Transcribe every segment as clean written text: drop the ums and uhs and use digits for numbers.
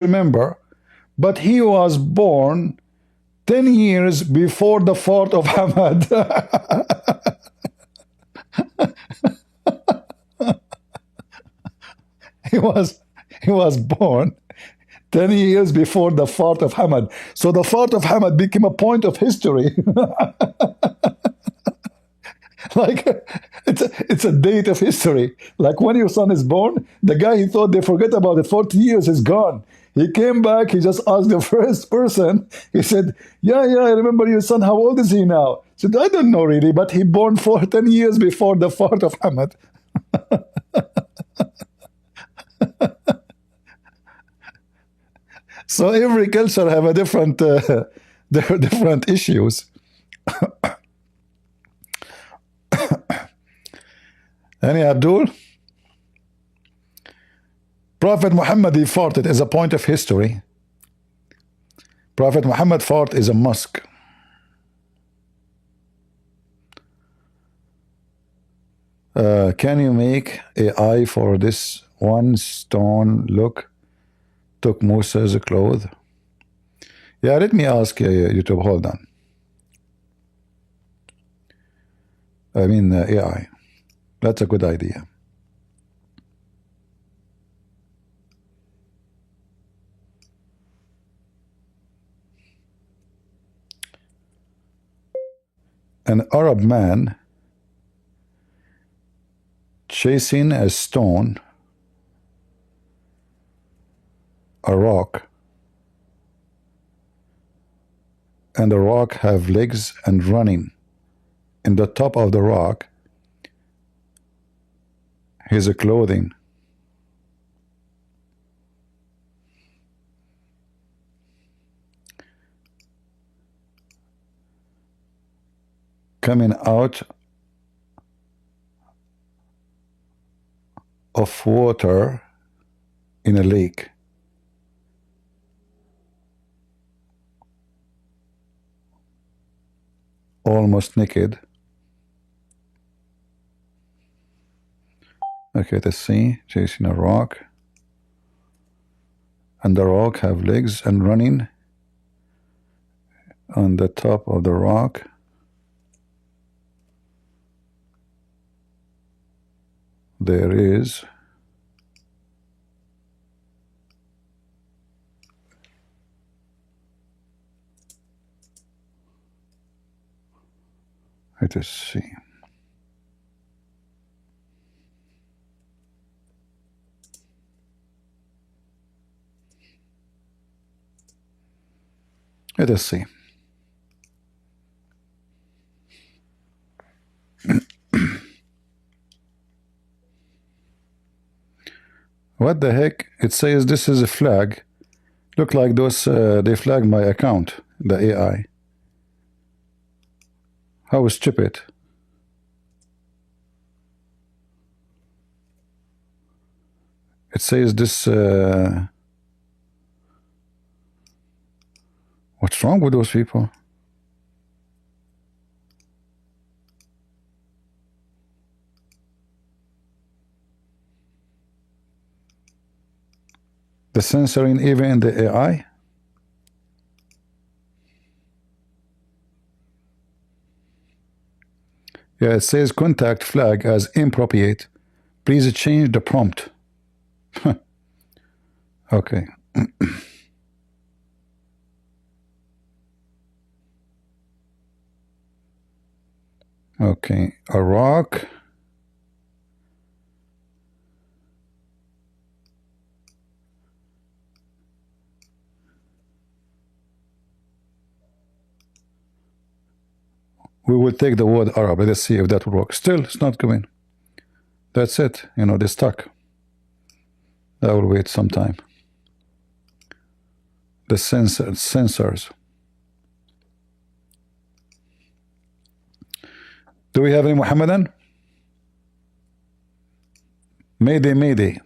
remember, but he was born 10 years before the fort of Hamad. he was born 10 years before the fort of Hamad. So the fort of Hamad became a point of history. Like it's a date of history. Like when your son is born, the guy he thought they forget about it 40 years is gone. He came back, he just asked the first person. He said, yeah, I remember your son. How old is he now? He said, I don't know really, but he born 10 years before the fort of Hamad. So every culture have a different different issues. Any Abdul? Prophet Muhammad, he fought it as a point of history. Prophet Muhammad fought is a mosque. Can you make AI for this one stone look took Musa's clothes? Yeah, let me ask YouTube. Hold on. I mean AI. That's a good idea. An Arab man chasing a stone, a rock, and the rock have legs and running. In the top of the rock, his clothing. Coming out of water in a lake. Almost naked. Okay, let's see. Chasing a rock. And the rock have legs and running on the top of the rock. There is let us see. Let us see. What the heck? It says this is a flag. Look like those, they flagged my account, the AI. How stupid. It says this, what's wrong with those people? The censoring even in the AI? Yeah, it says contact flag as inappropriate. Please change the prompt. Okay. Okay, a rock. We will take the word Arab. Let's see if that will work. Still, it's not going. That's it. You know, they're stuck. That will wait some time. The sensors. Do we have any Muhammadan? Mayday, Mayday.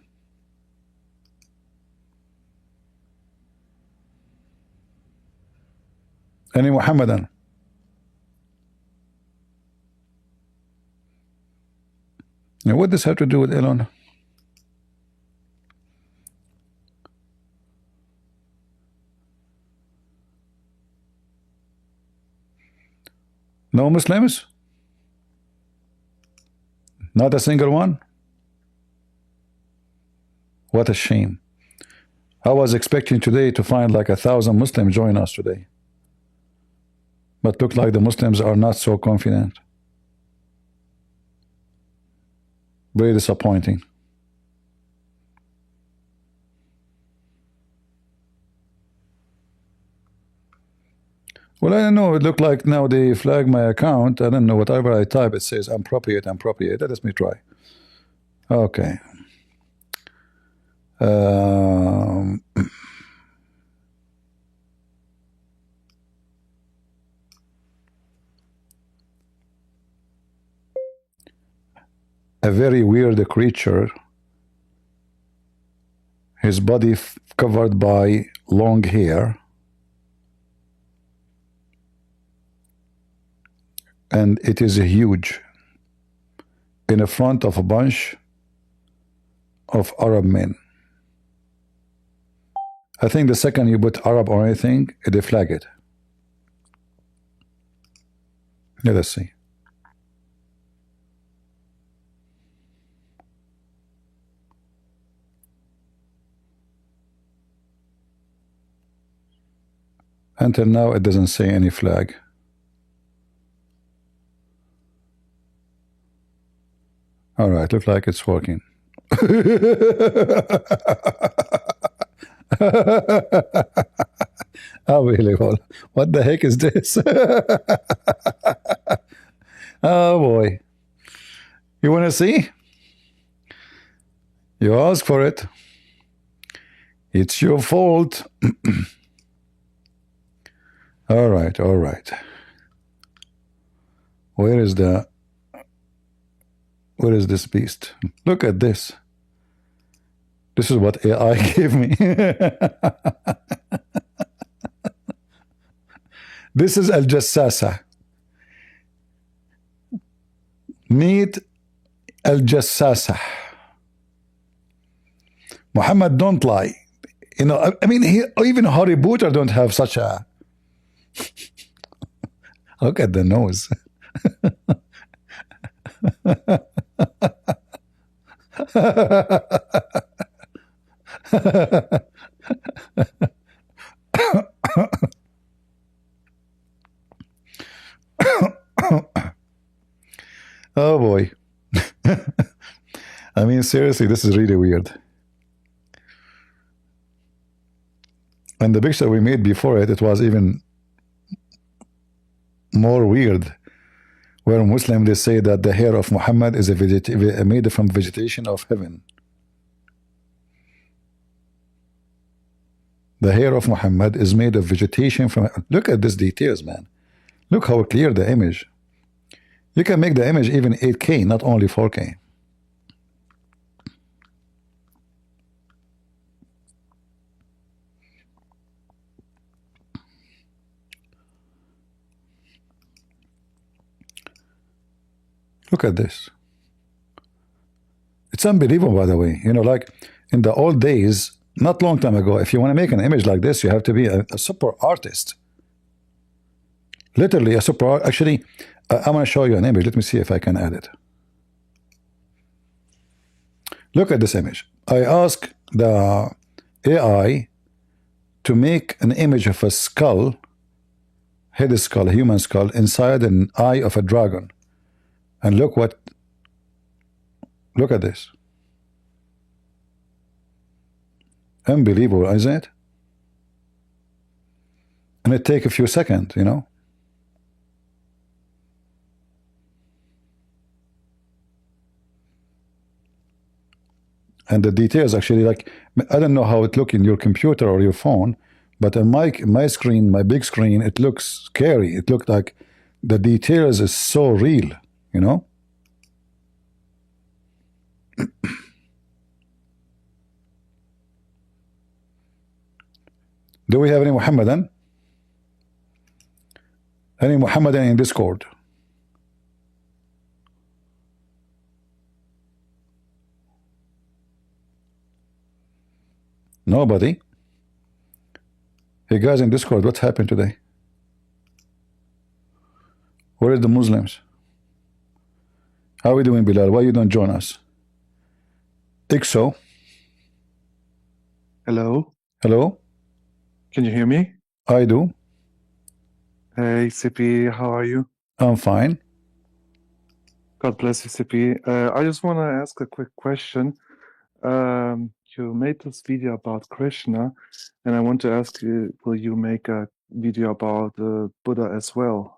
Any Muhammadan? Now, what does this have to do with Elon? No Muslims? Not a single one? What a shame. I was expecting today to find like 1,000 Muslims join us today. But look like the Muslims are not so confident. Very disappointing. Well, I don't know. It looked like now they flag my account. I don't know. Whatever I type, it says appropriate, appropriate. Let me try. Okay. A very weird creature. His body covered by long hair. And it is huge. In the front of a bunch of Arab men. I think the second you put Arab or anything, they flag it. Let us see. Until now, it doesn't say any flag. All right, looks like it's working. Unbelievable. What the heck is this? Oh boy. You want to see? You ask for it. It's your fault. All right, all right. Where is this beast? Look at this. This is what AI gave me. This is Al-Jassasa. Meet Al-Jassasa. Muhammad, don't lie. You know, I mean, even Harry Potter don't have such a... Look at the nose. Oh boy. I mean, seriously, this is really weird. And the picture we made before it was even more weird, where Muslims, they say that the hair of Muhammad is made from vegetation of heaven. The hair of Muhammad is made of vegetation from... Look at these details, man. Look how clear the image. You can make the image even 8K, not only 4K. Look at this. It's unbelievable, by the way. You know, like in the old days, not long time ago, if you want to make an image like this, you have to be a super artist. Literally a super art. Actually, I'm going to show you an image. Let me see if I can add it. Look at this image. I ask the AI to make an image of a skull, head skull, a human skull, inside an eye of a dragon. And look at this. Unbelievable, isn't it? And it takes a few seconds, you know. And the details actually, like, I don't know how it looks in your computer or your phone, but on my screen, my big screen, it looks scary. It looked like the details is so real, you know. Do we have any Muhammadan? Any Muhammadan in Discord? Nobody? Hey guys in Discord, what's happened today? Where are the Muslims? How are we doing, Bilal? Why you don't join us? EESHO. Hello, Hello? can you hear me? I do. Hey, Sippy, how are you? I'm fine. God bless you, Sippy. I just want to ask a quick question. You made this video about Krishna, and I want to ask you, will you make a video about Buddha as well?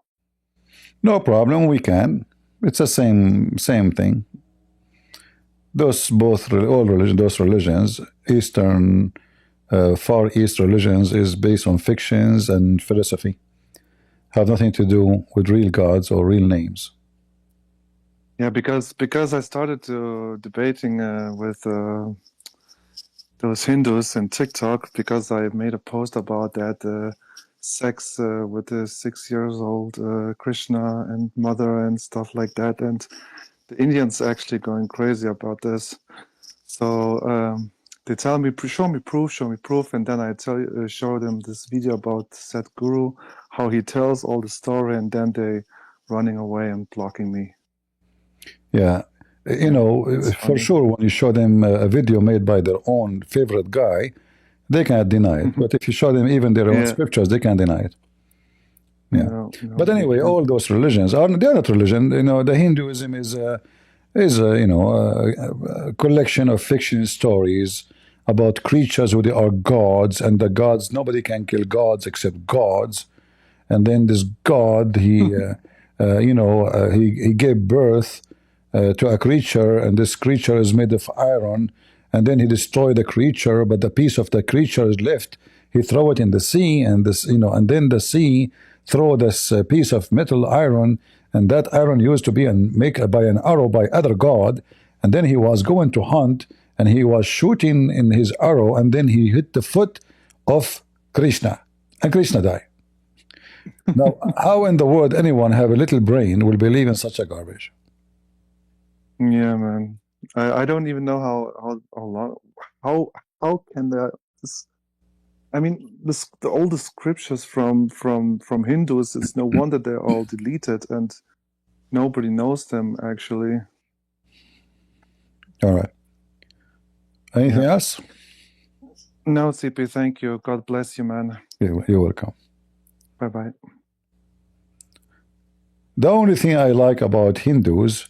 No problem. We can. It's the same thing. Those both all religion, those religions, Eastern, Far East religions, is based on fictions and philosophy. Have nothing to do with real gods or real names. Yeah, because I started debating with those Hindus in TikTok because I made a post about that sex with the 6 years old Krishna and mother and stuff like that, and the Indians actually going crazy about this. So they tell me, show me proof, and then I show them this video about Sadhguru, how he tells all the story, and then they running away and blocking me. Yeah. You Yeah, know, it's for funny. sure, when you show them a video made by their own favorite guy, they can't deny it. But if you show them even their own Yeah, scriptures, they can't deny it. Yeah. no, But they anyway, can't. all those religions are they're not religion. You know, the Hinduism is a, a collection of fiction stories about creatures who they are gods, and the gods, nobody can kill gods except gods. And then this god, he gave birth to a creature, and this creature is made of iron, and then he destroyed the creature, but the piece of the creature is left. He throw it in the sea, and and then the sea throw this piece of metal iron, and that iron used to be make by an arrow by other god, and then he was going to hunt, and he was shooting in his arrow, and then he hit the foot of Krishna, and Krishna died. Now, how in the world anyone have a little brain will believe in such a garbage? Yeah, man. I don't even know how long how can that this, I mean all the scriptures from Hindus, it's no wonder they're all deleted and nobody knows them actually. All right. Anything Yeah. else? No, CP, thank you. God bless you, man. You're welcome. Bye bye. The only thing I like about Hindus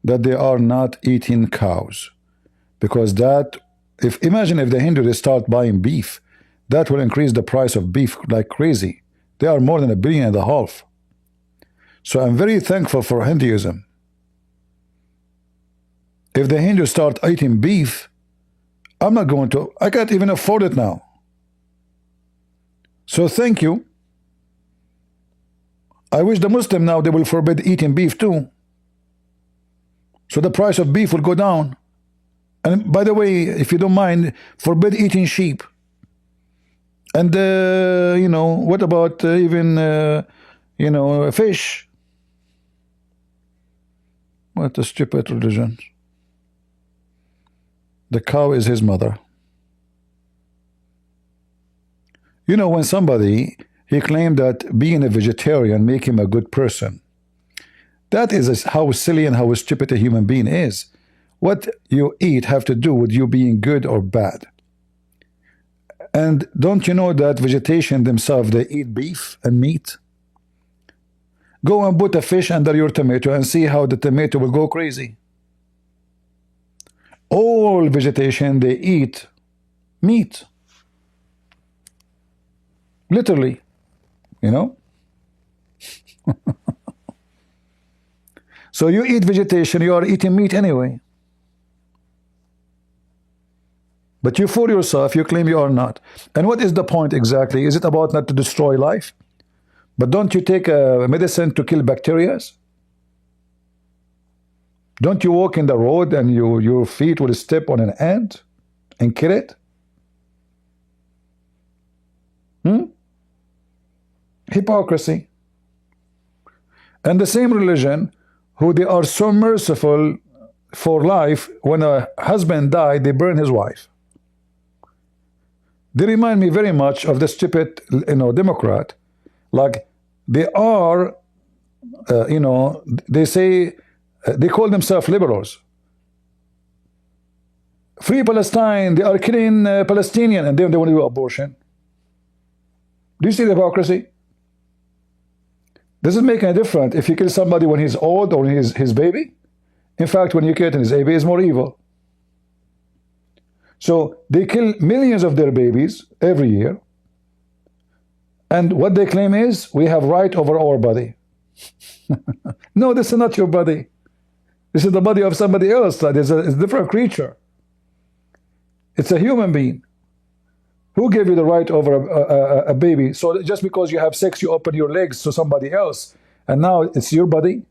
that they are not eating cows, because that if imagine if the Hindus start buying beef, that will increase the price of beef like crazy. They are more than 1.5 billion. So I'm very thankful for Hinduism. If the Hindus start eating beef, I'm not going to, I can't even afford it now. So thank you. I wish the Muslim now they will forbid eating beef too. So the price of beef will go down. And by the way, if you don't mind, forbid eating sheep. And what about even fish? What a stupid religion. The cow is his mother. You know, when somebody he claimed that being a vegetarian make him a good person. That is how silly and how stupid a human being is. What you eat have to do with you being good or bad. And don't you know that vegetation themselves, they eat beef and meat? Go and put a fish under your tomato and see how the tomato will go crazy. All vegetation, they eat meat. Literally, you know? So you eat vegetation, you are eating meat anyway. But you fool yourself, you claim you are not. And what is the point exactly? Is it about not to destroy life? But don't you take a medicine to kill bacteria? Don't you walk in the road and your feet will step on an ant and kill it? Hypocrisy. And the same religion, who they are so merciful for life, when a husband died, they burn his wife. They remind me very much of the stupid, Democrat. Like they are you know, they say, they call themselves liberals. Free Palestine, they are killing Palestinian, and then they want to do abortion. Do you see the hypocrisy? Does it make any difference if you kill somebody when he's old or his baby? In fact, when you kill his baby, is more evil. So they kill millions of their babies every year, and what they claim is, we have right over our body. No, this is not your body. This is the body of somebody else. That is a different creature. It's a human being. Who gave you the right over a baby? So just because you have sex, you open your legs to somebody else, and now it's your body?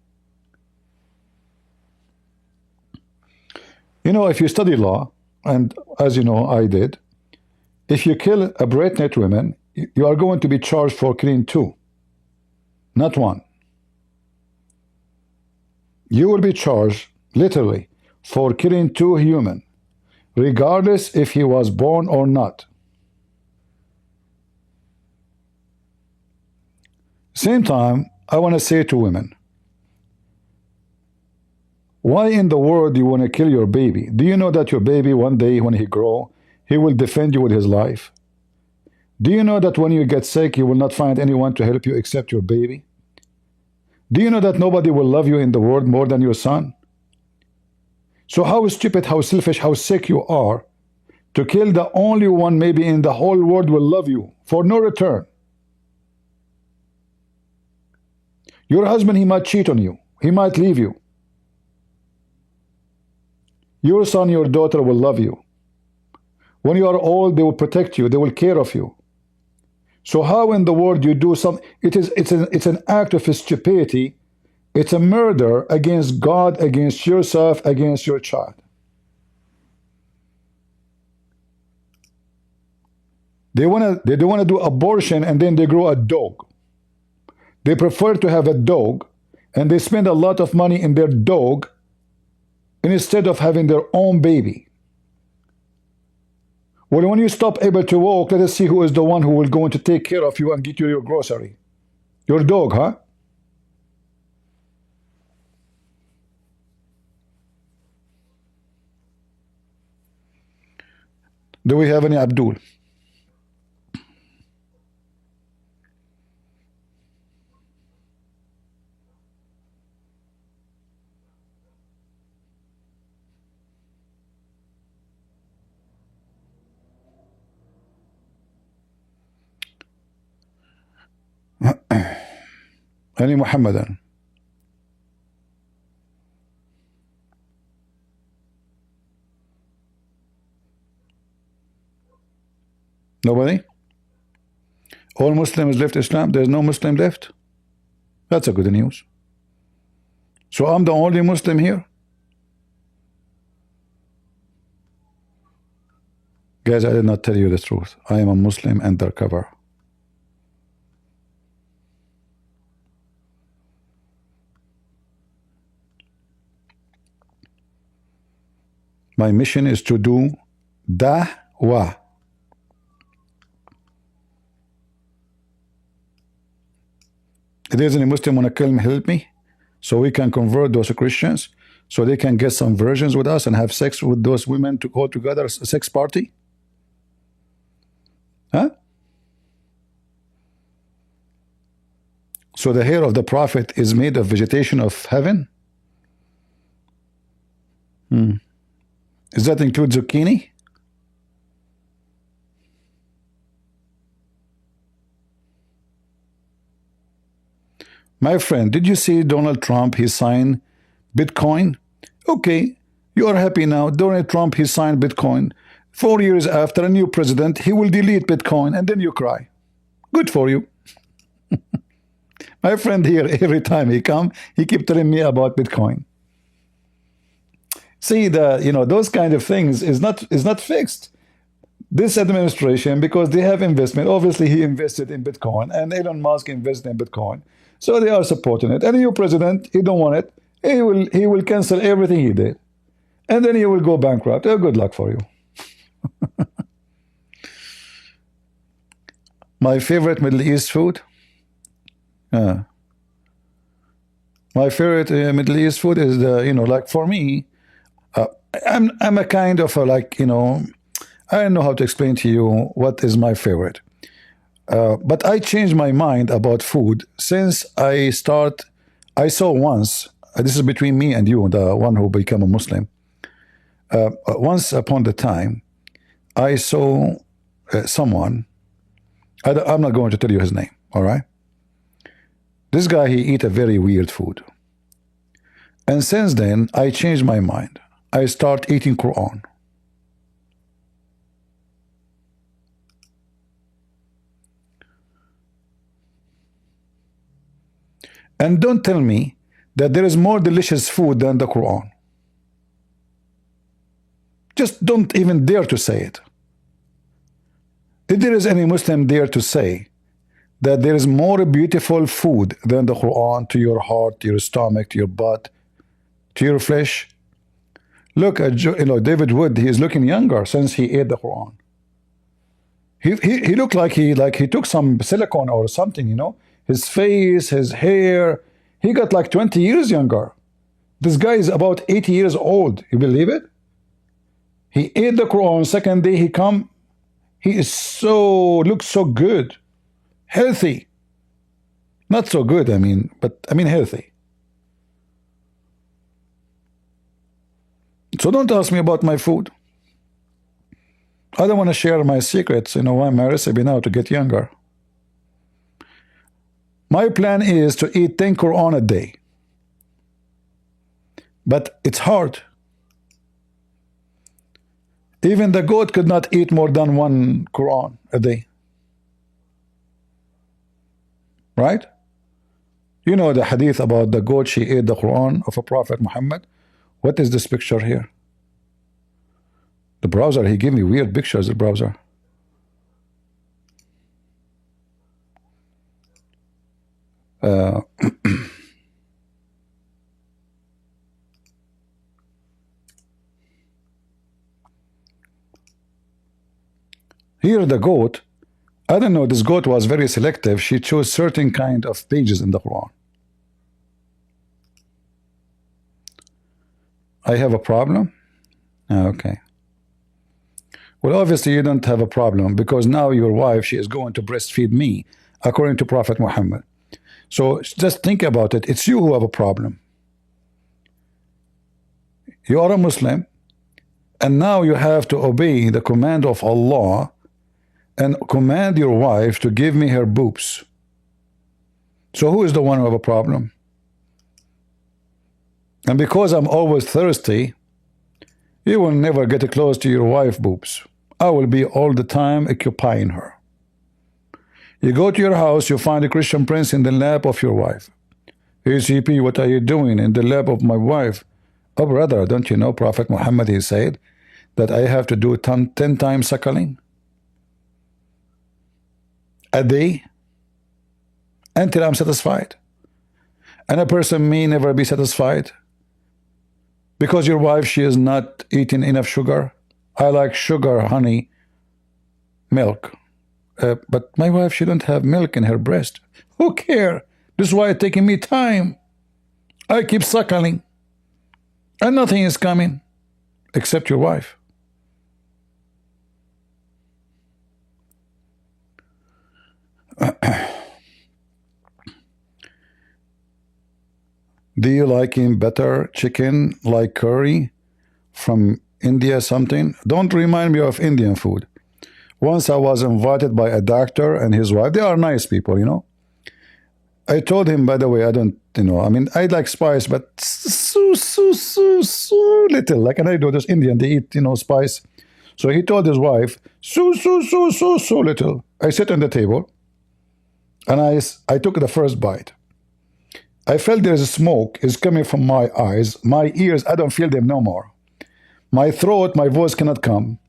You know, if you study law, and as you know, I did, if you kill a pregnant woman, you are going to be charged for killing two, not one. You will be charged, literally, for killing two human, regardless if he was born or not. Same time, I want to say to women, why in the world do you want to kill your baby? Do you know that your baby, one day when he grow, he will defend you with his life? Do you know that when you get sick, you will not find anyone to help you except your baby? Do you know that nobody will love you in the world more than your son? So how stupid, how selfish, how sick you are to kill the only one maybe in the whole world will love you for no return. Your husband, he might cheat on you. He might leave you. Your son, your daughter will love you. When you are old, they will protect you. They will care of you. So how in the world you do something? It's an act of stupidity. It's a murder against God, against yourself, against your child. They don't want to do abortion, and then they grow a dog. They prefer to have a dog, and they spend a lot of money in their dog instead of having their own baby. Well, when you stop able to walk, let us see who is the one who will go to take care of you and get you your grocery. Your dog, huh? Do we have any Abdul? Any Muhammadan? Nobody? All Muslims left Islam? There's no Muslim left? That's a good news. So I'm the only Muslim here? Guys, I did not tell you the truth. I am a Muslim undercover. My mission is to do da'wah. If there's any Muslim want to kill me, help me, so we can convert those Christians, so they can get some virgins with us and have sex with those women to go together, a sex party. Huh? So the hair of the prophet is made of vegetation of heaven? Does that include zucchini? My friend, did you see Donald Trump? He signed Bitcoin. Okay, you are happy now. Donald Trump, he signed Bitcoin. 4 years after, a new president, he will delete Bitcoin, and then you cry. Good for you. My friend here, every time he come, he keep telling me about Bitcoin. See, those kind of things is not fixed. This administration, because they have investment, obviously he invested in Bitcoin, and Elon Musk invested in Bitcoin, so they are supporting it. And the new president, he don't want it. He will cancel everything he did, and then he will go bankrupt. Oh, good luck for you. My favorite Middle East food? My favorite Middle East food is like for me, I'm a kind of I don't know how to explain to you what is my favorite. But I changed my mind about food since I saw once, this is between me and you, the one who became a Muslim. Once upon the time, I saw someone, I'm not going to tell you his name, all right? This guy, he eat a very weird food. And since then, I changed my mind. I start eating Quran. And don't tell me that there is more delicious food than the Quran. Just don't even dare to say it. If there is any Muslim dare to say that there is more beautiful food than the Quran to your heart, to your stomach, to your butt, to your flesh, look at David Wood. He is looking younger since he ate the Quran. He looked like he took some silicone or something, his face, his hair. He got like 20 years younger. This guy is about 80 years old. You believe it? He ate the Quran. Second day he is looks so good, healthy. Not so good, but healthy. So don't ask me about my food. I don't want to share my secrets, my recipe now to get younger. My plan is to eat 10 Quran a day. But it's hard. Even the goat could not eat more than 1 Quran a day. Right? You know the hadith about the goat, she ate the Quran of a Prophet Muhammad. What is this picture here? The browser, he gave me weird pictures, the browser. Here the goat, I don't know, this goat was very selective. She chose certain kind of pages in the Quran. I have a problem? Okay. Well, obviously you don't have a problem, because now your wife, she is going to breastfeed me, according to Prophet Muhammad. So just think about it. It's you who have a problem. You are a Muslim, and now you have to obey the command of Allah and command your wife to give me her boobs. So who is the one who have a problem? And because I'm always thirsty, you will never get close to your wife boobs. I will be all the time occupying her. You go to your house, you find a Christian prince in the lap of your wife. Hey CP, what are you doing in the lap of my wife? Oh brother, don't you know Prophet Muhammad, he said that I have to do 10 times suckling a day until I'm satisfied. And a person may never be satisfied because your wife, she is not eating enough sugar. I like sugar, honey, milk. But my wife, she don't have milk in her breast. Who care? This is why it's taking me time. I keep suckling and nothing is coming except your wife. Do you like him better chicken, like curry from India something? Don't remind me of Indian food. Once I was invited by a doctor and his wife. They are nice people, I told him, by the way, I don't, I like spice, but so little. Like, and I do this Indian, they eat, spice. So he told his wife, so little. I sit on the table and I took the first bite. I felt there's a smoke is coming from my eyes. My ears, I don't feel them no more. My throat, my voice cannot come,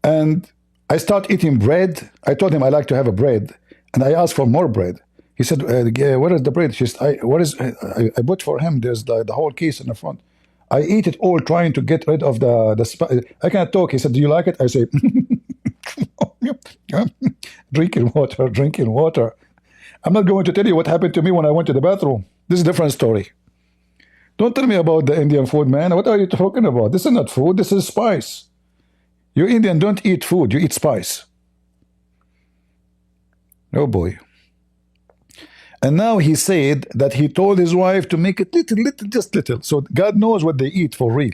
And I start eating bread. I told him I like to have a bread. And I asked for more bread. He said, where is the bread? I bought for him, there's the whole case in the front. I eat it all trying to get rid of the spice. I can't talk. He said, do you like it? I say, drinking water. I'm not going to tell you what happened to me when I went to the bathroom. This is a different story. Don't tell me about the Indian food, man. What are you talking about? This is not food. This is spice. You Indian don't eat food. You eat spice. Oh boy. And now he said that he told his wife to make it little, just little. So God knows what they eat for real.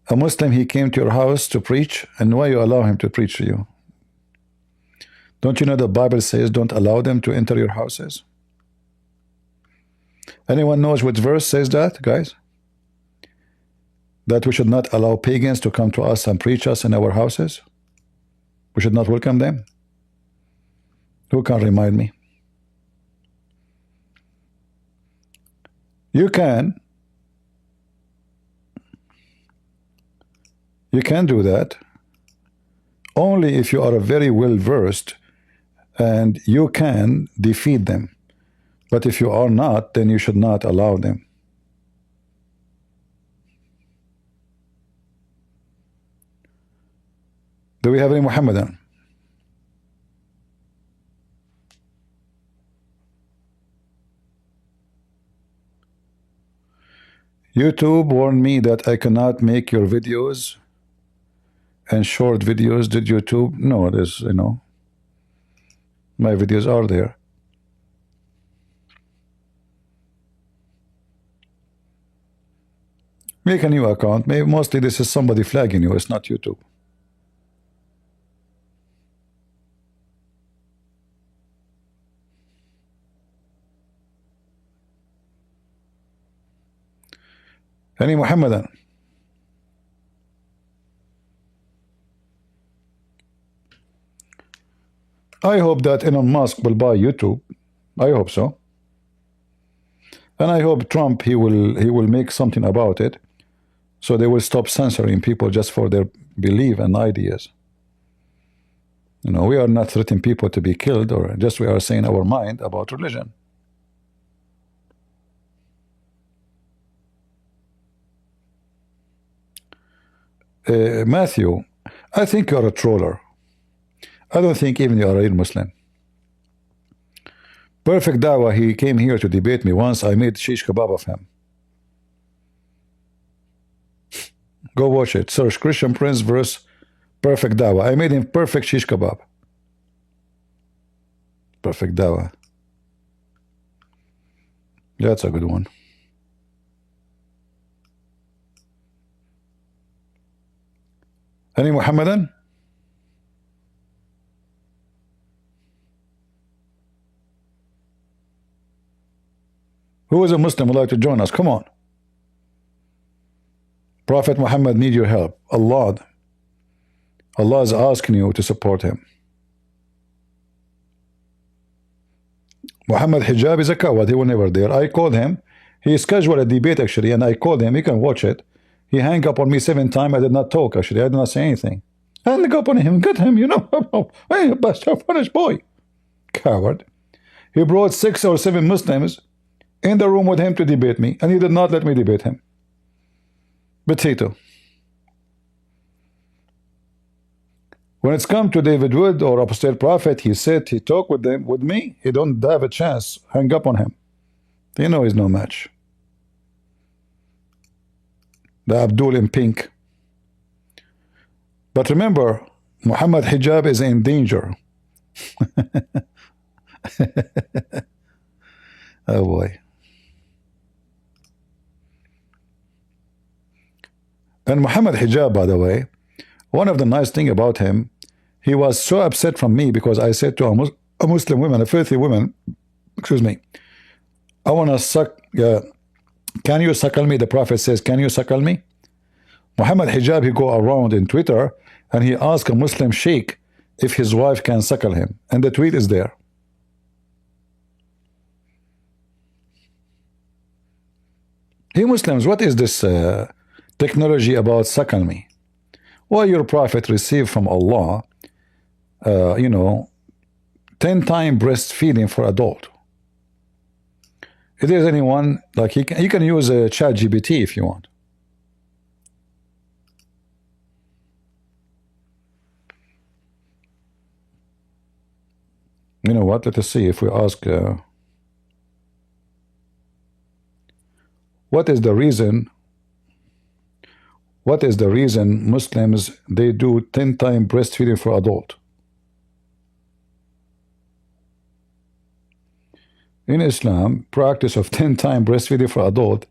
A Muslim, he came to your house to preach, and why you allow him to preach to you? Don't you know the Bible says don't allow them to enter your houses? Anyone knows which verse says that, guys? That we should not allow pagans to come to us and preach us in our houses? We should not welcome them? Who can remind me? You can. You can do that only if you are very well versed and you can defeat them. But if you are not, then you should not allow them. Do we have any Muhammadan? YouTube warned me that I cannot make your videos and short videos. Did YouTube? No, there's, my videos are there. Make a new account. Maybe mostly this is somebody flagging you. It's not YouTube. Any Muhammadan? I hope that Elon Musk will buy YouTube. I hope so. And I hope Trump, he will make something about it, so they will stop censoring people just for their belief and ideas. We are not threatening people to be killed, or just we are saying our mind about religion. Matthew, I think you're a troller. I don't think even you're a real Muslim. Perfect Dawah, he came here to debate me once. I made shish kebab of him. Go watch it. Search Christian Prince verse Perfect Dawah. I made him perfect shish kebab. Perfect Dawah. That's a good one. Any Muhammadan? Who is a Muslim would like to join us? Come on. Prophet Muhammad needs your help. Allah is asking you to support him. Muhammad Hijab is a coward. He was never there. I called him. He scheduled a debate actually, and I called him. You can watch it. He hung up on me 7 times. I did not talk actually. I did not say anything. Hang up on him. Get him. Hey, bastard, Spanish boy. Coward. He brought 6 or 7 Muslims in the room with him to debate me, and he did not let me debate him. Potato. When it's come to David Wood or Apostate Prophet, he said he talked with them, with me. He don't have a chance. Hang up on him. He's no match. The Abdul in pink. But remember, Muhammad Hijab is in danger. Oh boy. And Muhammad Hijab, by the way, one of the nice thing about him, he was so upset from me because I said to a Muslim woman, a filthy woman, excuse me, I want to suck, can you suckle me? The Prophet says, can you suckle me? Muhammad Hijab, he go around in Twitter and he asked a Muslim sheikh if his wife can suckle him. And the tweet is there. Hey Muslims, what is this technology about suckle me? Well, your prophet received from Allah 10 times breastfeeding for adult. if there's anyone, like you can use a chat GPT if you want. You know what? Let us see if we ask what is the reason Muslims they do 10 times breastfeeding for adult. In Islam, practice of 10 times breastfeeding for adult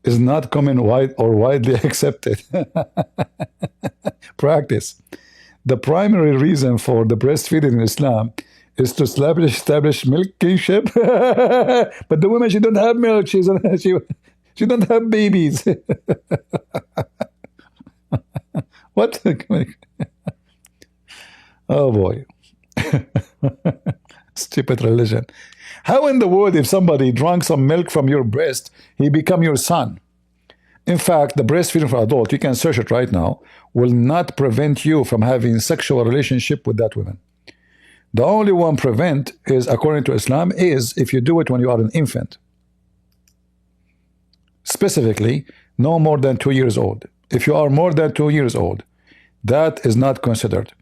is not common or widely accepted practice. The primary reason for the breastfeeding in Islam is to establish milk kingship. But the woman, she don't have milk. She don't have babies. What? Oh boy. Stupid religion. How in the world, if somebody drank some milk from your breast, he become your son? In fact, the breastfeeding for adult, you can search it right now, will not prevent you from having sexual relationship with that woman. The only one prevent is, according to Islam, is if you do it when you are an infant. Specifically, no more than 2 years old. If you are more than 2 years old, that is not considered.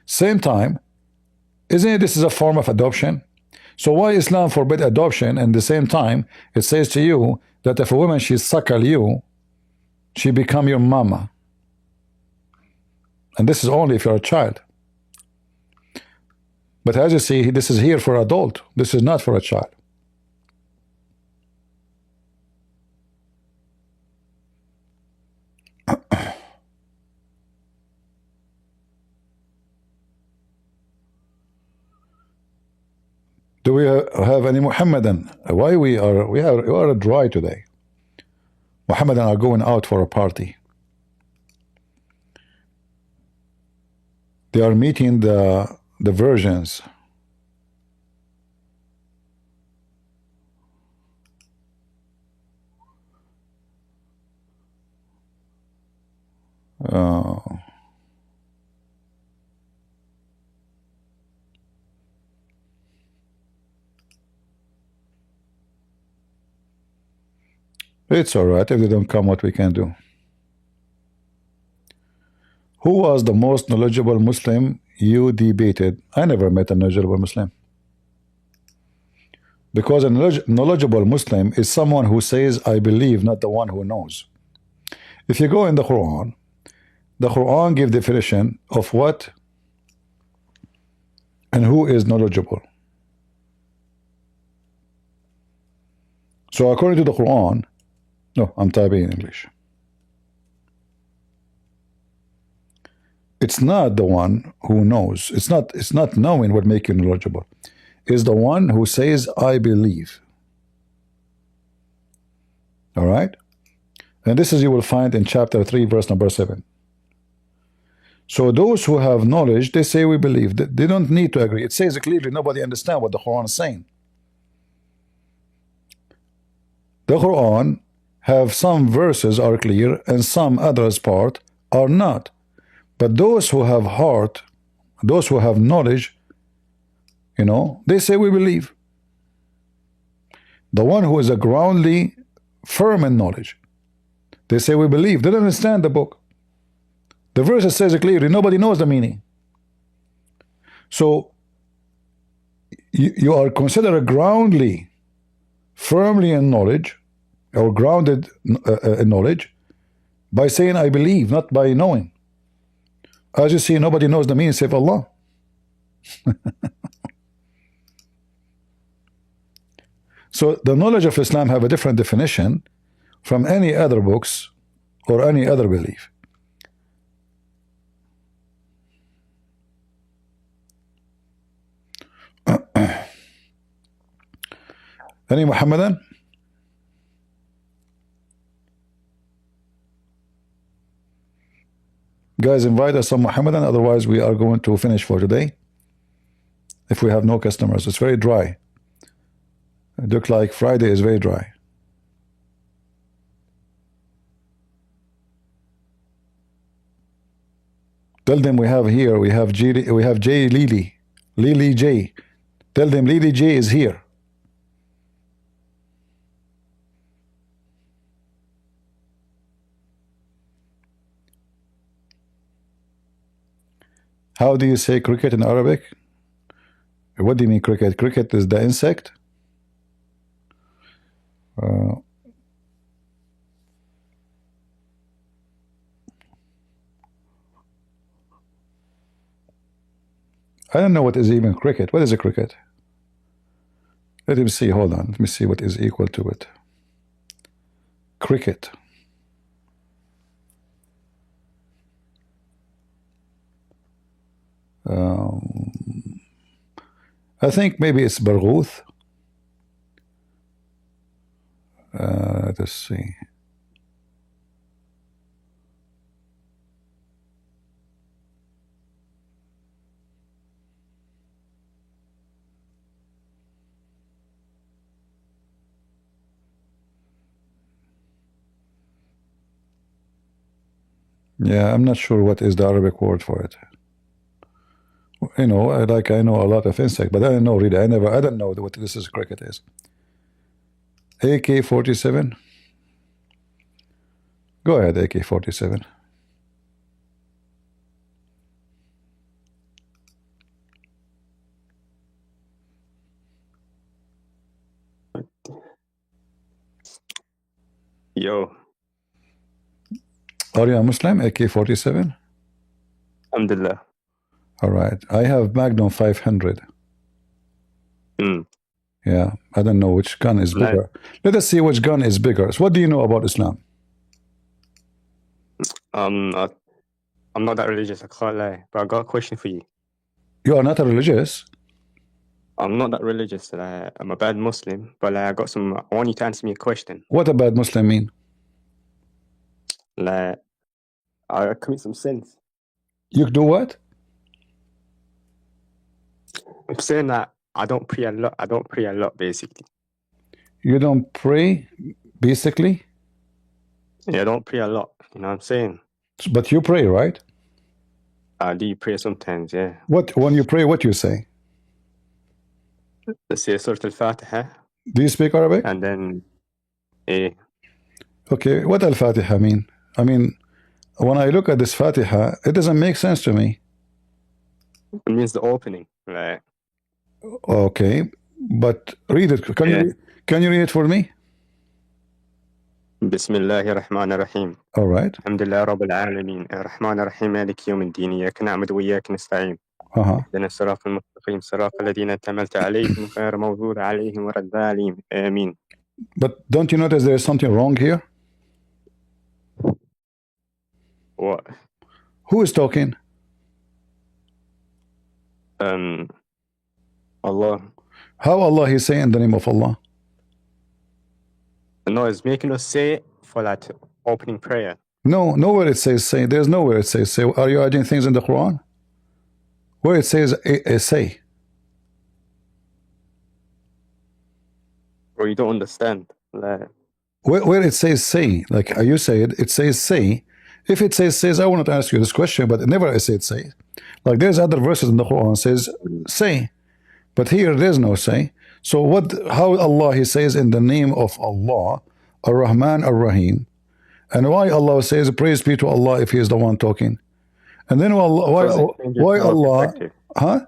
Same time, isn't it this is a form of adoption? So why Islam forbid adoption, and at the same time it says to you that if a woman she suckle you, she become your mama, and this is only if you're a child. But as you see, this is here for adult. This is not for a child. Do we have any Muhammadan? Why we are dry today? Muhammadan are going out for a party. They are meeting the virgins. It's all right if they don't come. What we can do? Who was the most knowledgeable Muslim you debated? I never met a knowledgeable Muslim. Because a knowledgeable Muslim is someone who says, I believe, not the one who knows. If you go in the Quran gives definition of what and who is knowledgeable. So according to the Quran, no, I'm typing in English. It's not the one who knows. It's not knowing what makes you knowledgeable. It's the one who says, I believe. All right? And this is you will find in chapter 3, verse number 7. So those who have knowledge, they say we believe. They don't need to agree. It says clearly, nobody understands what the Quran is saying. The Quran have some verses are clear and some others part are not. But those who have heart, those who have knowledge, you know, they say we believe. The one who is a groundly firm in knowledge, they say we believe. They don't understand the book. The verse says it clearly, nobody knows the meaning. So you are considered groundly, firmly in knowledge, or grounded in knowledge, by saying I believe, not by knowing. As you see, nobody knows the meaning save Allah. So the knowledge of Islam have a different definition from any other books or any other belief. Any Muhammadan? Guys, invite us some Muhammadan, otherwise we are going to finish for today. If we have no customers, it's very dry. It looks like Friday is very dry. Tell them we have here, we have J Lily J. Tell them Lily J is here. How do you say cricket in Arabic? What do you mean cricket? Cricket is the insect? I don't know what is even cricket. What is a cricket? Let me see. Hold on. Let me see what is equal to it. Cricket. I think maybe it's barghouth. Let's see. Yeah, I'm not sure what is the Arabic word for it. You know, like I know a lot of insect, but I don't know really. I don't know what this is cricket is. AK-47. Go ahead, AK-47. Yo, Are you a Muslim? AK-47. alhamdulillah. All right. I have Magnum 500. Yeah, I don't know which gun is Like, bigger. Let us see which gun is bigger. So what do you know about Islam? I'm not that religious, I can't lie. But I got a question for you. You are not a religious? I'm not that religious. Like, I'm a bad Muslim, but like, I want you to answer me a question. What a bad Muslim mean? Like, I commit some sins. You do what? I'm saying that I don't pray a lot. I don't pray a lot, basically. You don't pray, basically? Yeah, I don't pray a lot. You know what I'm saying? But you pray, right? I do pray sometimes, yeah. What, when you pray, what you say? Let's say Surah Al-Fatiha, Do you speak Arabic? and then, eh, Okay, what Al-Fatiha mean? I mean, when I look at this Fatiha, it doesn't make sense to me. it means the opening. Like, Okay, but read it. Can you read it for me? Bismillahir Rahmanir Rahim. All right. Alhamdulillah Rabbil Alameen. Ar-Rahmanir Rahim. Maliki Yawmiddin. Iyyaka na'budu wa iyyaka nasta'in. اهدنا الصراط المستقيم صراط الذين أنعمت عليهم غير المغضوب عليهم ولا الضالين آمين. But don't you notice there is something wrong here? What? Who is talking? Allah. How Allah is saying in the name of Allah? No, it's making us say it for that opening prayer. No, nowhere it says say. There's nowhere it says say. Are you adding things in the Quran? Where it says say. Or you don't understand. Like, Where it says say, like you said, it says say. If it says, I will not ask you this question, but never I said say. Like there's other verses in the Quran says say, but here there's no say. So how Allah he says in the name of Allah, Ar-Rahman Ar-Rahim, and why Allah says praise be to Allah if he is the one talking, and then why Allah, huh?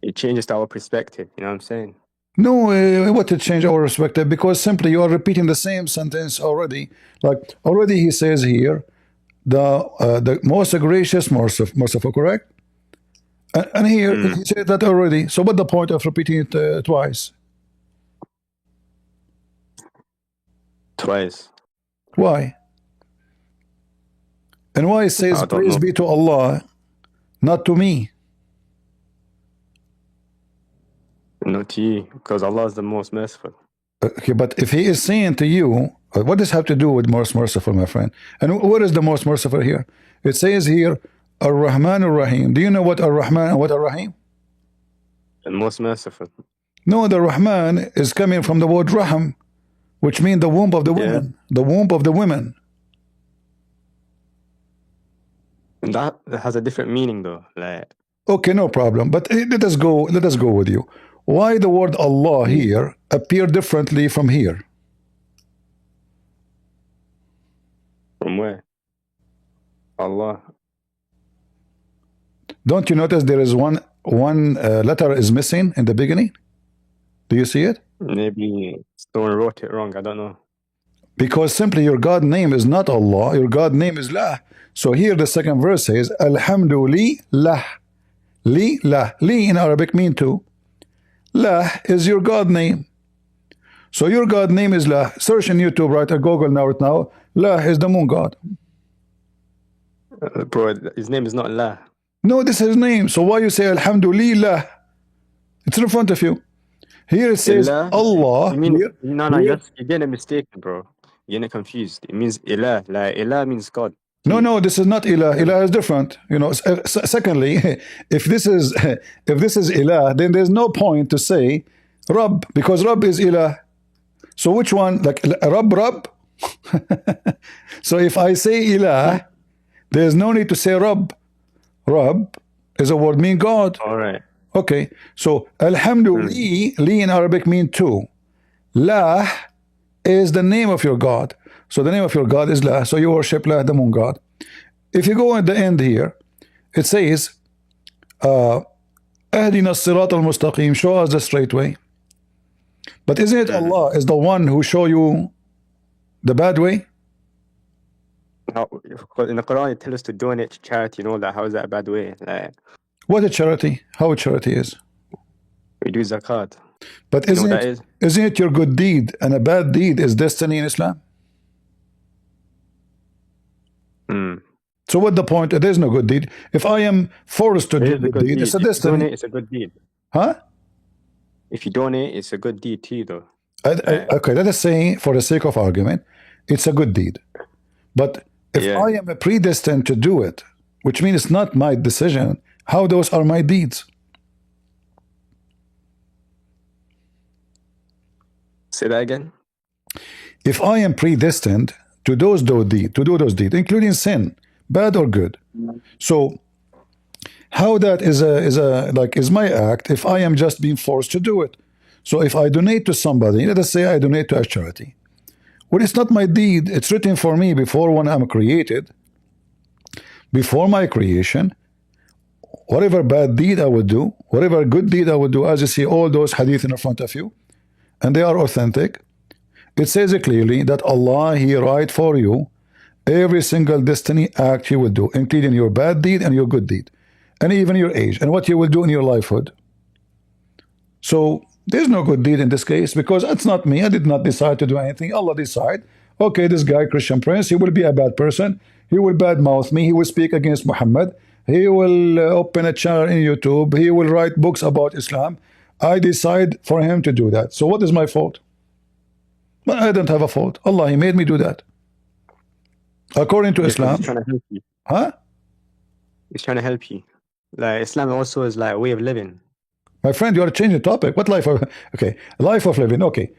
It changes our perspective. You know what I'm saying? No, what to change our perspective? Because simply you are repeating the same sentence already. Like already he says here, the most gracious, merciful, correct? And here he said that already. So what's the point of repeating it twice? Twice. Why? And why it says praise be to Allah, not to me? Not to you, because Allah is the most merciful. Okay, but if he is saying to you, what does have to do with most merciful, my friend? And what is the most merciful here? It says here, Ar-Rahman Ar-Rahim. Do you know what Ar-Rahman and what Ar-Rahim? The most merciful. No, the Rahman is coming from the word Raham, which means the womb of the women. The womb of the women. And that has a different meaning though. Like, okay, no problem. But let us go with you. Why the word Allah here appear differently from here? From where? Allah. Don't you notice there is one letter is missing in the beginning? Do you see it? Maybe someone wrote it wrong. I don't know. Because simply your God name is not Allah, your God name is Lah. So here the second verse says, Alhamdulillah. Li, lah. Li in Arabic mean two. Lah is your God name. So your God name is Lah. Search in YouTube, right? Or Google right now. Lah is the moon God. Bro, his name is not La. No, this is his name. So why you say Alhamdulillah? It's in front of you. Here it says Allah. You mean, here, no, you're getting mistaken, bro. You're getting confused. It means Ilah. Like, Ilah means God. No, this is not Ilah. Ilah is different. You know. Secondly, if this is Ilah, then there's no point to say Rabb, because Rabb is Ilah. So which one? Like Rabb? So if I say Ilah, there's no need to say Rabb. Rabb is a word mean God. All right. Okay. So Alhamdulillah, li in Arabic mean two. Lah is the name of your God. So the name of your God is Lah. So you worship Lah, the moon God. If you go at the end here, it says, Ahdina as-sirat al-mustaqim, show us the straight way. But isn't it Allah is the one who show you the bad way? In the Quran, it tells us to donate to charity and all that. How is that a bad way? Like, what a charity? How a charity is? We do zakat. But isn't it your good deed, and a bad deed is destiny in Islam? So what the point? There's no good deed. If I am forced to do good deed, it's a destiny. It's a good deed. Huh? If you donate, it's a good deed too, though. Okay, let us say, for the sake of argument, it's a good deed. But if I am predestined to do it, which means it's not my decision, how those are my deeds? Say that again. If I am predestined to do those deeds, including sin, bad or good, so how that is my act if I am just being forced to do it? So if I donate to somebody, let us say I donate to a charity, well, it's not my deed. It's written for me before when I'm created, before my creation. Whatever bad deed I would do, whatever good deed I would do, as you see all those hadith in front of you, and they are authentic, it says clearly that Allah, He write for you every single destiny act you will do, including your bad deed and your good deed, and even your age, and what you will do in your lifehood. So there's no good deed in this case, because it's not me. I did not decide to do anything. Allah decide, okay, this guy, Christian Prince, he will be a bad person. He will badmouth me. He will speak against Muhammad. He will open a channel in YouTube. He will write books about Islam. I decide for him to do that. So what is my fault? Well, I don't have a fault. Allah, He made me do that. According to Islam. He's trying to help you. Huh? He's trying to help you. Like, Islam also is like a way of living. My friend, you are changing the topic. What life of, okay, life of living, okay.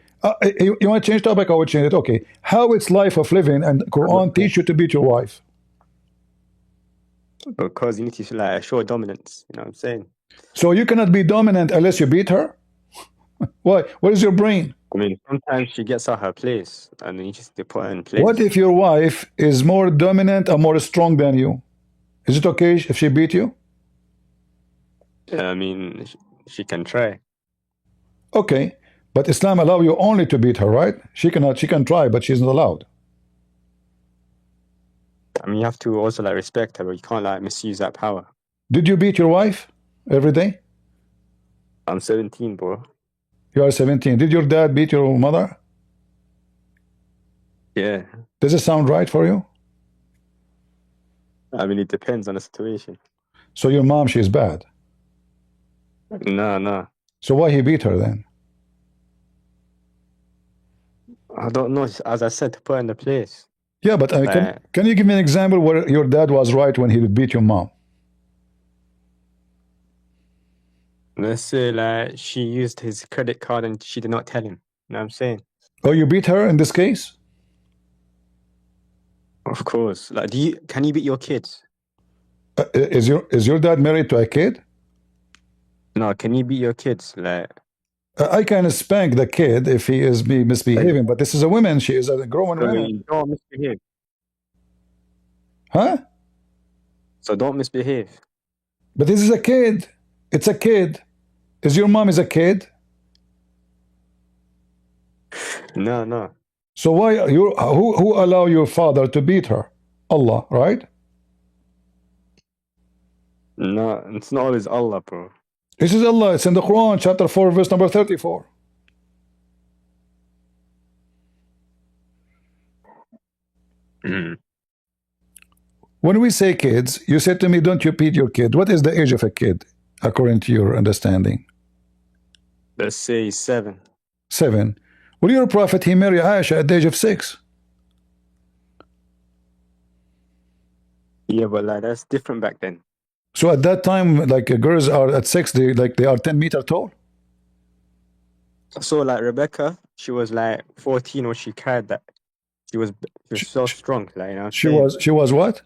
You want to change topic? I will change it. Okay. How it's life of living and Quran teach you to beat your wife? Because you need to like show dominance. You know what I'm saying? So you cannot be dominant unless you beat her? Why? What is your brain? I mean, sometimes she gets out her place and then you just put her in place. What if your wife is more dominant or more strong than you? Is it okay if she beat you? I mean, she can try. Okay. But Islam allow you only to beat her, right? She can try, but she's not allowed. I mean, you have to also like respect her, but you can't like misuse that power. Did you beat your wife every day? I'm 17, bro. You are 17. Did your dad beat your mother? Yeah. Does it sound right for you? I mean, it depends on the situation. So your mom, she's bad? No. So why he beat her then? I don't know. As I said, to put her in the place. Yeah, but can you give me an example where your dad was right when he would beat your mom? Let's say like she used his credit card and she did not tell him. You know what I'm saying? Oh, you beat her in this case? Of course. Like, can you beat your kids? Is your dad married to a kid? No, can you beat your kids? Like, I can spank the kid if he is misbehaving, but this is a woman. She is a grown woman. Don't misbehave. Huh? So don't misbehave. But this is a kid. It's a kid. Is your mom is a kid? No, no. So why you who allow your father to beat her? Allah, right? No, it's not always Allah, bro. This is Allah. It's in the Quran, chapter 4, verse number 34. When we say kids, you said to me, don't you beat your kid. What is the age of a kid, according to your understanding? Let's say 7. 7. Well, your prophet, he married Aisha at the age of 6. Yeah, but like that's different back then. So at that time, like girls are at 6, they are 10 meters tall. So like Rebecca, she was like 14 when she carried that. She was so strong, like, you know. She was what?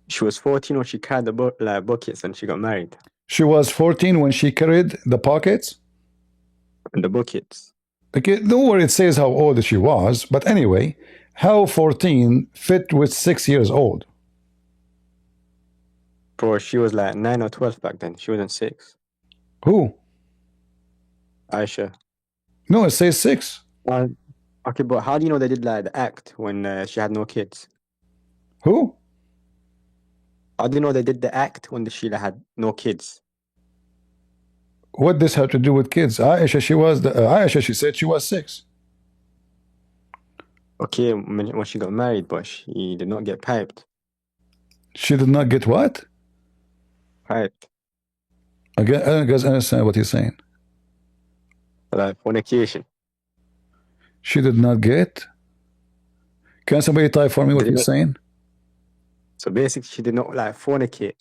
She was 14 when she carried the buckets and she got married. She was 14 when she carried the pockets? And the buckets. Okay, nowhere it says how old she was, but anyway, how 14 fit with 6 years old? Bro, she was like 9 or 12 back then. She wasn't 6. Who? Aisha. No, it says 6. Okay, but how do you know they did like the act when she had no kids? Who? How do you know they did the act when Sheila had no kids? What this have to do with kids? Aisha, she said she was 6. Okay, when she got married, but she did not get piped. She did not get what? Piped. Again, I don't guys understand what he's saying. Like fornication. She did not get? Can somebody type for me what he's saying? So basically, she did not like fornicate.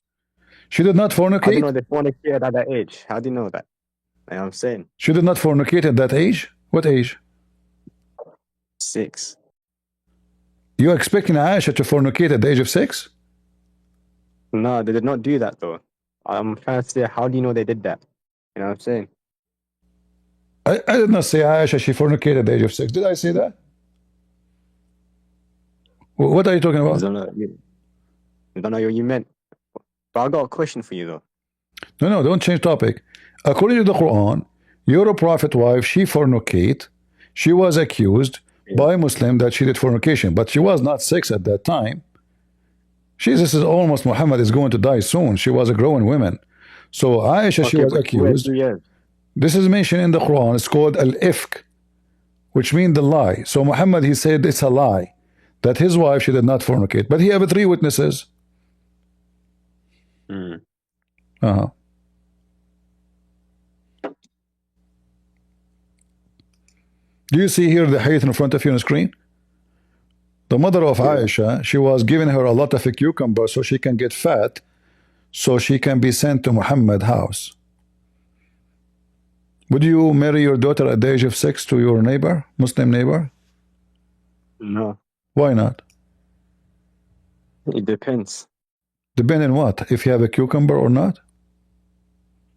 She did not fornicate? How do you know they fornicated at that age? How do you know that? Like I'm saying. She did not fornicate at that age? What age? 6. You're expecting Aisha to fornicate at the age of 6? No, they did not do that though. I'm trying to say, how do you know they did that? You know what I'm saying? I did not say Aisha, she fornicated at the age of 6. Did I say that? What are you talking about? I don't know what you meant. But I got a question for you though. No, don't change topic. According to the Quran, your prophet wife, she fornicate. She was accused by Muslim that she did fornication, but she was not 6 at that time. Jesus is almost, Muhammad is going to die soon. She was a growing woman. So Aisha, she was accused. This is mentioned in the Quran. It's called al-ifk, which means the lie. So Muhammad, he said it's a lie that his wife, she did not fornicate. But he have 3 witnesses. Do you see here the hadith in front of you on the screen? The mother of Aisha, she was giving her a lot of cucumber so she can get fat, so she can be sent to Muhammad's house. Would you marry your daughter at the age of 6 to your neighbor, Muslim neighbor? No. Why not? It depends. Depending on what? If you have a cucumber or not?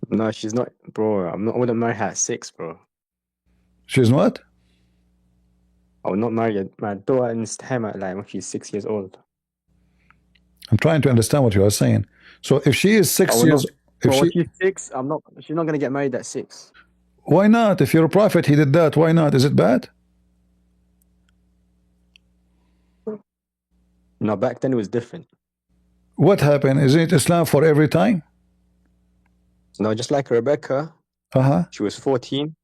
No, she's not, bro. I wouldn't marry her at 6, bro. She's what? I would not marry my daughter in this time like when she's 6 years old. I'm trying to understand what you are saying. So if she is 6 years, when she's 6, she's not gonna get married at 6. Why not? If you're a prophet, he did that. Why not? Is it bad? No, back then it was different. What happened? Isn't it Islam for every time? No, just like Rebecca. She was 14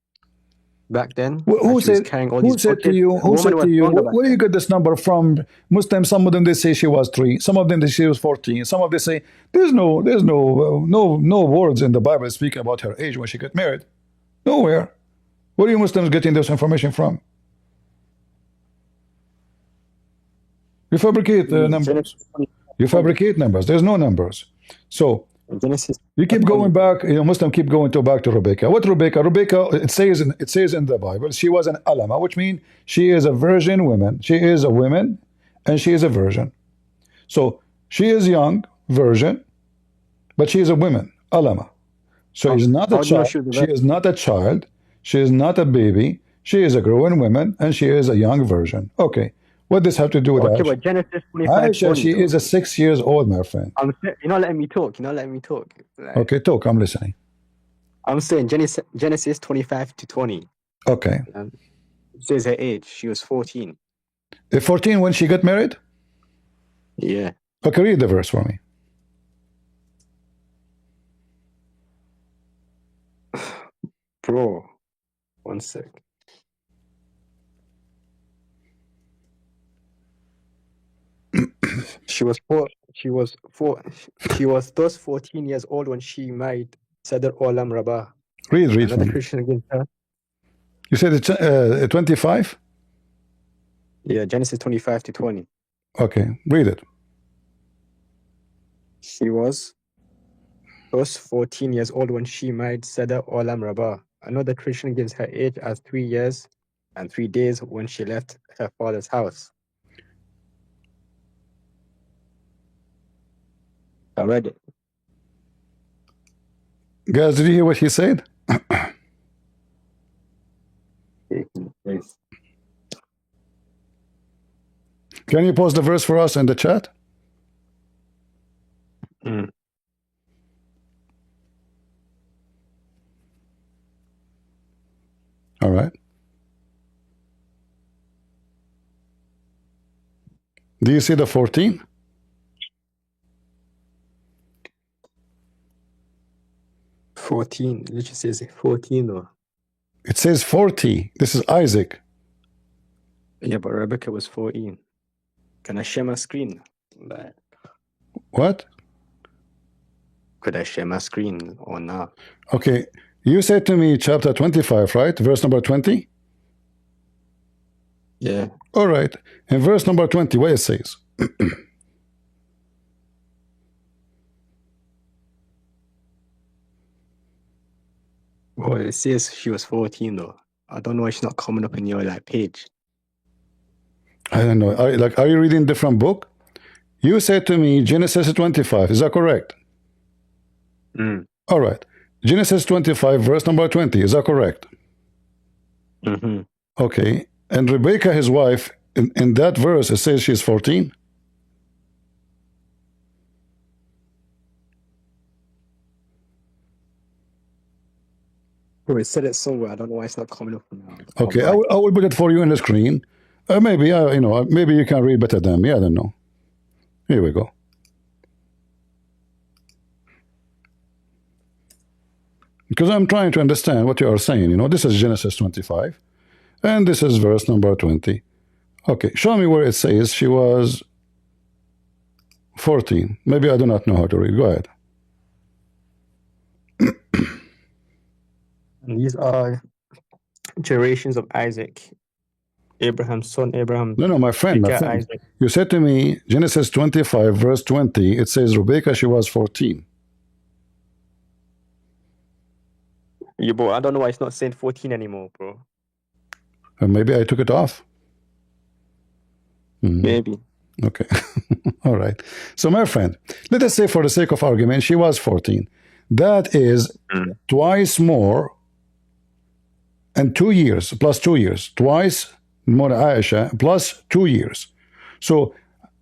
back then. Who said to you? Where do you get this number from? Muslims, some of them they say she was 3, some of them they say she was 14, some of them say there's no words in the Bible speaking about her age when she got married. Nowhere. Where are you Muslims getting this information from? You fabricate numbers. You fabricate numbers. There's no numbers. So you keep going back. Muslim keep going back to Rebecca. What Rebecca? Rebecca. It says in the Bible she was an alama, which means she is a virgin woman. She is a woman, and she is a virgin. So she is young, virgin, but she is a woman, alama. So she's not a child. She is not a child. She is not a baby. She is a growing woman, and she is a young virgin. Okay. What does have to do with Okay, Aisha? but Genesis 25. Aisha, she is a 6 years old, my friend. You're not letting me talk. You're not letting me talk. Like, Okay, talk. I'm listening. I'm saying Genesis 25 to 20. Okay. It says her age. She was 14. 14 when she got married? Yeah. Okay, read the verse for me. Bro, one sec. She was thus 14 years old when she married Sadr Olam Rabah. Read for Another me. Christian against her. You said it's 25? Yeah, Genesis 25 to 20. Okay, read it. She was thus 14 years old when she married Sadr Olam Rabah. Another Christian gives her age as 3 years and 3 days when she left her father's house. I read it. Guys, did you hear what he said? Yes. Can you post the verse for us in the chat? Mm. All right. Do you see the 14? It literally says 14 though. It says 40. This is Isaac. Yeah, but Rebecca was 14. Can I share my screen? Like, What? could I share my screen or not? Okay. You said to me chapter 25, right? Verse number 20? Yeah. All right. In verse number 20, what it says? Well, it says she was 14 though. I don't know why she's not coming up in your like page. I don't know. Are you reading different book? You said to me Genesis 25. Is that correct? Mm. All right. Genesis 25, verse number 20. Is that correct? Mm-hmm. Okay. And Rebecca, his wife, in that verse, it says she's 14. Bro, it said it somewhere. I don't know why it's not coming up now. Okay, I will put it for you on the screen. Maybe maybe you can read better than me. I don't know. Here we go. Because I'm trying to understand what you are saying. You know, this is Genesis 25, and this is verse number 20. Okay, show me where it says she was 14. Maybe I do not know how to read. Go ahead. And these are generations of Isaac, Abraham's son, Abraham. No, my friend. Isaac. You said to me, Genesis 25, verse 20, it says Rebecca, she was 14. Yeah, but I don't know why it's not saying 14 anymore, bro. Maybe I took it off. Maybe. Okay. All right. So, my friend, let us say for the sake of argument, she was 14. That is twice more and 2 years, plus 2 years. Twice more Aisha, plus 2 years. So,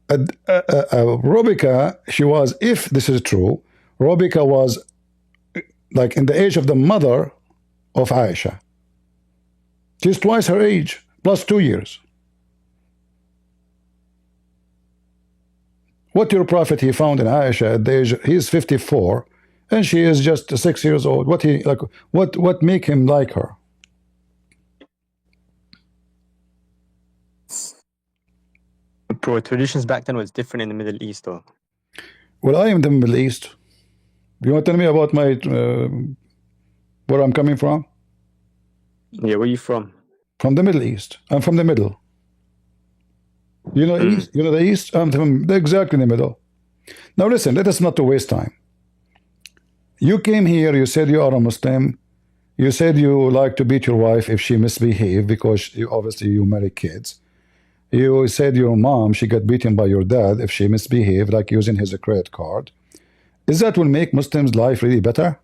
Rebecca, she was, if this is true, Rebecca was like in the age of the mother of Aisha. She's twice her age, plus 2 years. What your prophet he found in Aisha at the age, he's 54, and she is just 6 years old. What make him like her? Bro, traditions back then was different in the Middle East, though. Well, I am in the Middle East. You want to tell me about my where I'm coming from? Yeah, where are you from? From the Middle East. I'm from the middle. You know East? You know the East? I'm from exactly in the middle. Now listen, let us not to waste time. You came here, you said you are a Muslim. You said you like to beat your wife if she misbehaved because obviously you marry kids. You said your mom, she got beaten by your dad if she misbehaved, like using his credit card. Is that will make Muslims' life really better?